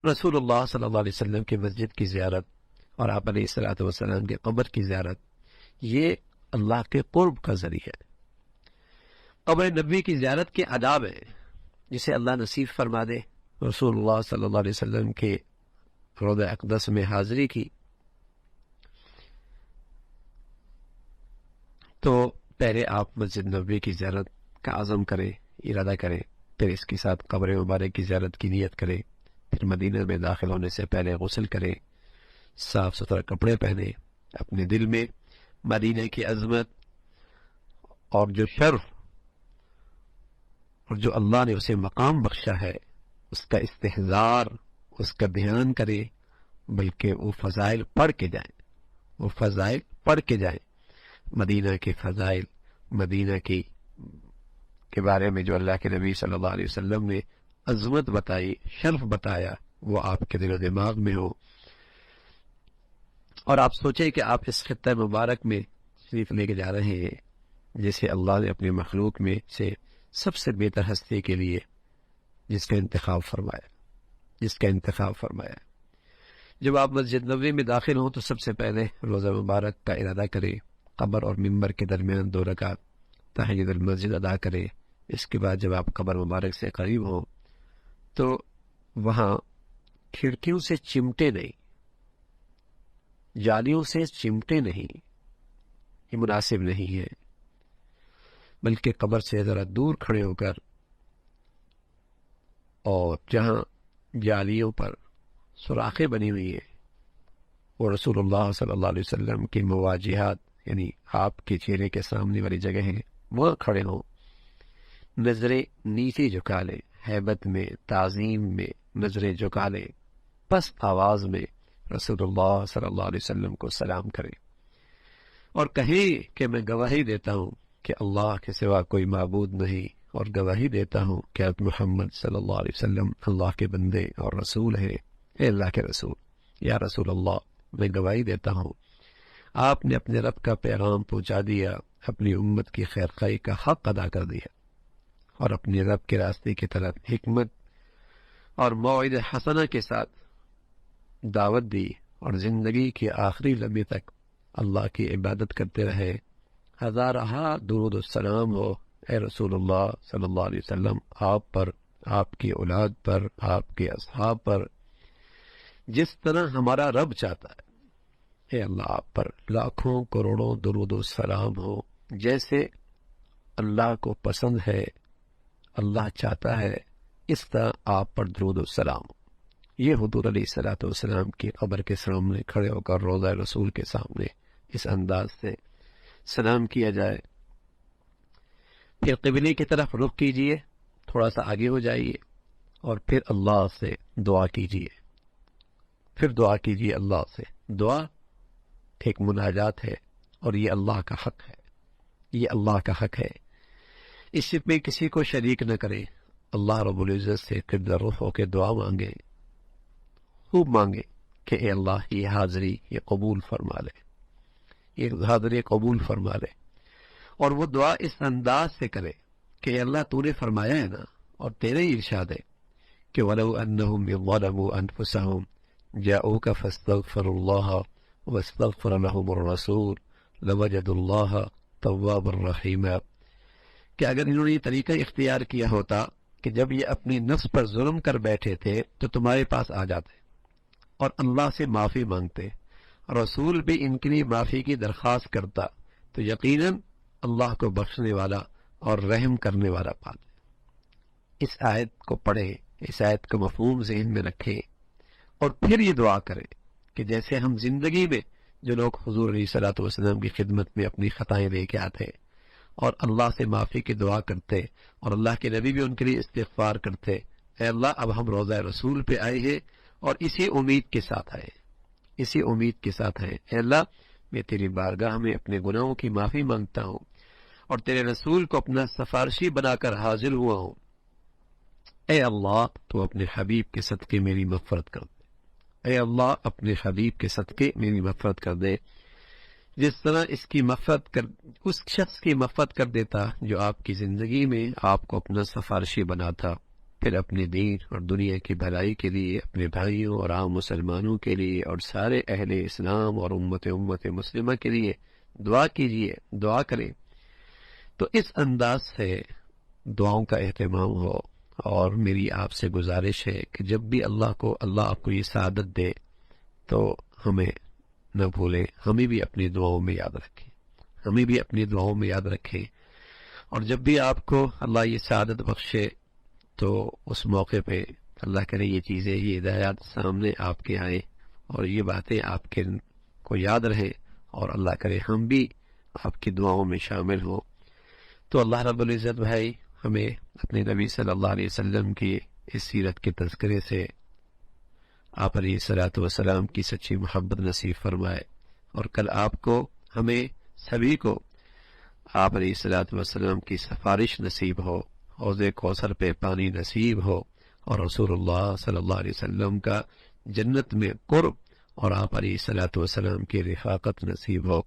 رسول اللہ صلی اللہ علیہ وسلم کی مسجد کی زیارت اور آپ علیہ الصلوۃ والسلام کے قبر کی زیارت یہ اللہ کے قرب کا ذریعہ ہے۔ قبر نبی کی زیارت کے آداب ہیں جسے اللہ نصیب فرما دے۔ رسول اللہ صلی اللہ علیہ وسلم کے روضہ اقدس میں حاضری کی تو پہلے آپ مسجد نبوی کی زیارت کا عزم کریں، ارادہ کریں، پھر اس کے ساتھ قبر مبارک کی زیارت کی نیت کریں، پھر مدینہ میں داخل ہونے سے پہلے غسل کریں، صاف ستھرا کپڑے پہنے، اپنے دل میں مدینہ کی عظمت اور جو شرف اور جو اللہ نے اسے مقام بخشا ہے اس کا استحضار، اس کا دھیان کرے، بلکہ وہ فضائل پڑھ کے جائیں، وہ فضائل پڑھ کے جائیں، مدینہ کے فضائل، مدینہ کے بارے میں جو اللہ کے نبی صلی اللہ علیہ وسلم نے عظمت بتائی، شرف بتایا، وہ آپ کے دل و دماغ میں ہو، اور آپ سوچیں کہ آپ اس خطہ مبارک میں شریف لے کے جا رہے ہیں جسے اللہ نے اپنی مخلوق میں سے سب سے بہتر ہستی کے لیے جس کا انتخاب فرمایا۔ جب آپ مسجد نبوی میں داخل ہوں تو سب سے پہلے روزہ مبارک کا ارادہ کریں، قبر اور ممبر کے درمیان 2 رکعت تحیۃ المسجد ادا کریں۔ اس کے بعد جب آپ قبر مبارک سے قریب ہوں تو وہاں کھڑکیوں سے چمٹے نہیں، جالیوں سے چمٹے نہیں، یہ مناسب نہیں ہے، بلکہ قبر سے ذرا دور کھڑے ہو کر اور جہاں جالیوں پر سوراخیں بنی ہوئی ہیں وہ رسول اللہ صلی اللہ علیہ وسلم کی مواجہات یعنی آپ کے چہرے کے سامنے والی جگہ ہیں، وہاں کھڑے ہوں، نظریں نیچے جھکا لیں، ہیبت میں، تعظیم میں نظریں جھکا لیں، پست آواز میں رسول اللہ صلی اللہ علیہ وسلم کو سلام کریں اور کہیں کہ میں گواہی دیتا ہوں کہ اللہ کے سوا کوئی معبود نہیں، اور گواہی دیتا ہوں کہ آپ محمد صلی اللہ علیہ وسلم اللہ کے بندے اور رسول ہیں۔ اے اللہ کے رسول، یا رسول اللہ، میں گواہی دیتا ہوں آپ نے اپنے رب کا پیغام پہنچا دیا، اپنی امت کی خیر خواہی کا حق ادا کر دیا، اور اپنے رب کے راستے کی طرف حکمت اور موعظہ حسنہ کے ساتھ دعوت دی، اور زندگی کے آخری لمحے تک اللہ کی عبادت کرتے رہے۔ ہزارہا درود السلام ہو اے رسول اللہ صلی اللہ علیہ وسلم، آپ پر، آپ کی اولاد پر، آپ کے اصحاب پر، جس طرح ہمارا رب چاہتا ہے۔ اے اللہ، آپ پر لاکھوں کروڑوں درود و سلام ہو، جیسے اللہ کو پسند ہے، اللہ چاہتا ہے، اس طرح آپ پر درود و سلام ہو۔ یہ حضور علیہ الصلوۃ والسلام کی قبر کے سامنے کھڑے ہو کر روضہ رسول کے سامنے اس انداز سے سلام کیا جائے۔ پھر قبلے کی طرف رخ کیجئے، تھوڑا سا آگے ہو جائیے، اور پھر اللہ سے دعا کیجئے، پھر دعا کیجئے اللہ سے۔ دعا ایک مناجات ہے، اور یہ اللہ کا حق ہے، یہ اللہ کا حق ہے، اس میں کسی کو شریک نہ کریں۔ اللہ رب العزت سے قبلہ رخ ہو کے دعا مانگے، خوب مانگے کہ اے اللہ یہ حاضری یہ قبول فرما لے، یہ حاضری قبول فرما لے، اور وہ دعا اس انداز سے کرے کہ اے اللہ تو نے فرمایا ہے نا، اور تیرے ہی ارشاد ہے کہ وَلَوْ أَنَّهُمْ ظَلَمُوا أَنفُسَهُمْ جَاءُوكَ فَاسْتَغْفَرُوا اللَّهَ وَاسْتَغْفَرَ لَهُمُ الرَّسُولُ لَوَجَدُوا اللَّهَ تَوَّابًا رَحِيمًا، کہ اگر انہوں نے یہ طریقہ اختیار کیا ہوتا کہ جب یہ اپنی نفس پر ظلم کر بیٹھے تھے تو تمہارے پاس آ جاتے اور اللہ سے معافی مانگتے، رسول بھی ان کے لیے معافی کی درخواست کرتا، تو یقیناً اللہ کو بخشنے والا اور رحم کرنے والا پاتے۔ اس آیت کو پڑھیں، اس آیت کا مفہوم ذہن میں رکھیں، اور پھر یہ دعا کریں کہ جیسے ہم زندگی میں جو لوگ حضور علیہ الصلوۃ والسلام کی خدمت میں اپنی خطائیں لے کے آتے اور اللہ سے معافی کی دعا کرتے، اور اللہ کے نبی بھی ان کے لیے استغفار کرتے، اے اللہ اب ہم روضہ رسول پہ آئے ہیں اور اسی امید کے ساتھ آئے، اسی امید کے ساتھ آئے، اے اللہ میں تیری بارگاہ میں اپنے گناہوں کی معافی مانگتا ہوں اور تیرے رسول کو اپنا سفارشی بنا کر حاضر ہوا ہوں، اے اللہ تو اپنے حبیب کے صدقے میری مغفرت کر دے، اے اللہ اپنے حبیب کے صدقے میری مغفرت کر دے، جس طرح اس کی مغفرت کر اس شخص کی مغفرت کر دیتا جو آپ کی زندگی میں آپ کو اپنا سفارشی بنا تھا، پھر اپنے دین اور دنیا کی بھلائی کے لیے، اپنے بھائیوں اور عام مسلمانوں کے لیے اور سارے اہل اسلام اور امت مسلمہ کے لیے دعا کیجیے، دعا کریں۔ تو اس انداز سے دعاؤں کا اہتمام ہو، اور میری آپ سے گزارش ہے کہ جب بھی اللہ آپ کو یہ سعادت دے تو ہمیں نہ بھولیں، ہمیں بھی اپنی دعاؤں میں یاد رکھیں، ہمیں بھی اپنی دعاؤں میں یاد رکھیں۔ اور جب بھی آپ کو اللہ یہ سعادت بخشے تو اس موقع پہ اللہ کرے یہ چیزیں، یہ ہدایات سامنے آپ کے آئیں اور یہ باتیں آپ کے کو یاد رہیں، اور اللہ کرے ہم بھی آپ کی دعاؤں میں شامل ہوں۔ تو اللہ رب العزت بھائی ہمیں اپنے نبی صلی اللہ علیہ وسلم کی اس سیرت کے تذکرے سے آپ علیہ الصلوۃ والسلام کی سچی محبت نصیب فرمائے، اور کل آپ کو، ہمیں سبھی کو آپ علیہ الصلوۃ والسلام کی سفارش نصیب ہو، حوض کوثر پہ پانی نصیب ہو، اور رسول اللہ صلی اللہ علیہ وسلم کا جنت میں قرب اور آپ علیہ الصلوۃ والسلام کی رفاقت نصیب ہو۔